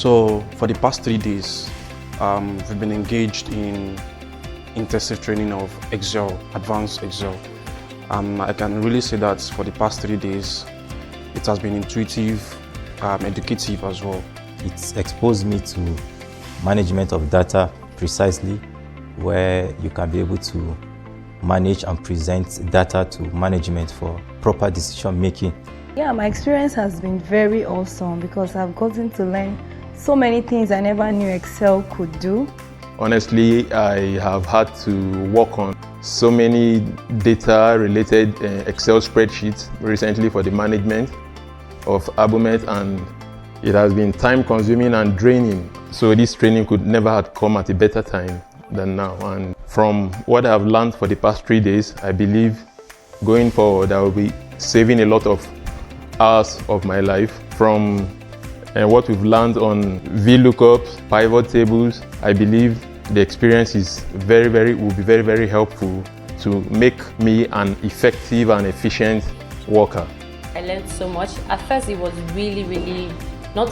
So for the past 3 days, we've been engaged in intensive training of Excel, advanced Excel. I can really say that for the past 3 days, it has been intuitive, educative as well. It's exposed me to management of data precisely, where you can be able to manage and present data to management for proper decision making. Yeah, my experience has been very awesome because I've gotten to learn so many things I never knew Excel could do. Honestly, I have had to work on so many data-related Excel spreadsheets recently for the management of Abumet, and it has been time-consuming and draining. So this training could never have come at a better time than now. And from what I have learned for the past 3 days, I believe going forward I will be saving a lot of hours of my life. From what we've learned on VLOOKUPs, pivot tables, I believe the experience is will be very helpful to make me an effective and efficient worker. I learned so much. At first it was really not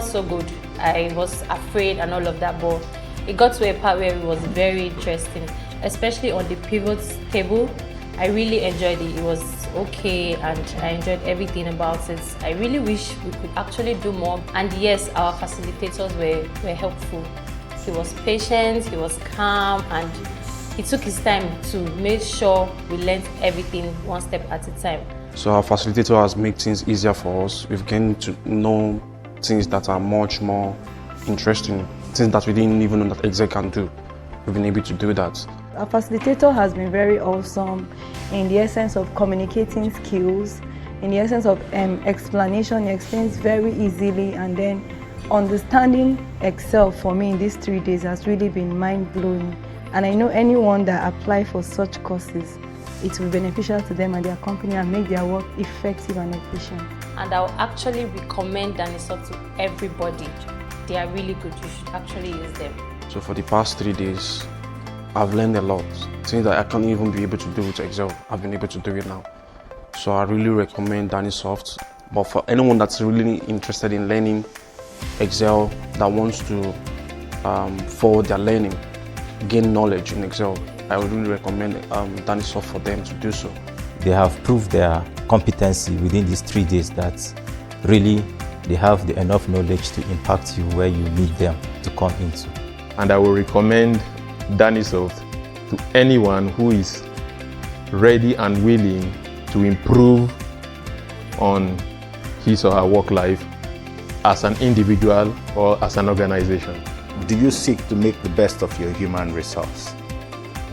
so good. I was afraid and all of that, but it got to a part where it was very interesting, especially on the pivots table. I really enjoyed it. It was okay and I enjoyed everything about it. I really wish we could actually do more. And yes, our facilitators were helpful. He was patient, he was calm, and he took his time to make sure we learned everything one step at a time. So our facilitator has made things easier for us. We've gained to know things that are much more interesting, things that we didn't even know that Excel can do. We've been able to do that. Our facilitator has been very awesome in the essence of communicating skills, in the essence of explanation. He explains very easily, and then understanding Excel for me in these 3 days has really been mind-blowing. And I know anyone that apply for such courses, it will be beneficial to them and their company and make their work effective and efficient. And I'll actually recommend Danisoft to everybody. They are really good. You should actually use them. So for the past 3 days, I've learned a lot. Things that I can't even be able to do with Excel, I've been able to do it now. So I really recommend Danisoft. But for anyone that's really interested in learning Excel, that wants to forward their learning, gain knowledge in Excel, I would really recommend Danisoft for them to do so. They have proved their competency within these 3 days that really they have enough knowledge to impact you where you need them to come into. And I will recommend Danisoft to anyone who is ready and willing to improve on his or her work life as an individual or as an organization. Do you seek to make the best of your human resource?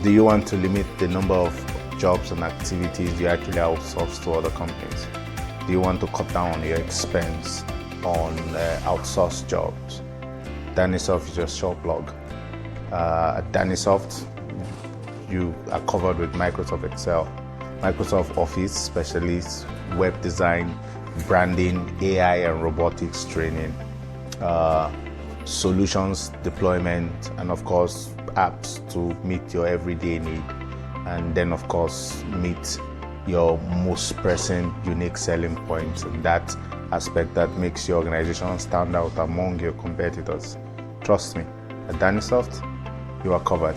Do you want to limit the number of jobs and activities you actually outsource to other companies? Do you want to cut down on your expense on outsourced jobs? Danisoft is your short blog. At Danisoft, you are covered with Microsoft Excel, Microsoft Office specialists, web design, branding, AI and robotics training, solutions deployment, and of course apps to meet your everyday need, and then of course meet your most pressing unique selling points, and that aspect that makes your organization stand out among your competitors. Trust me, at Danisoft, you are covered.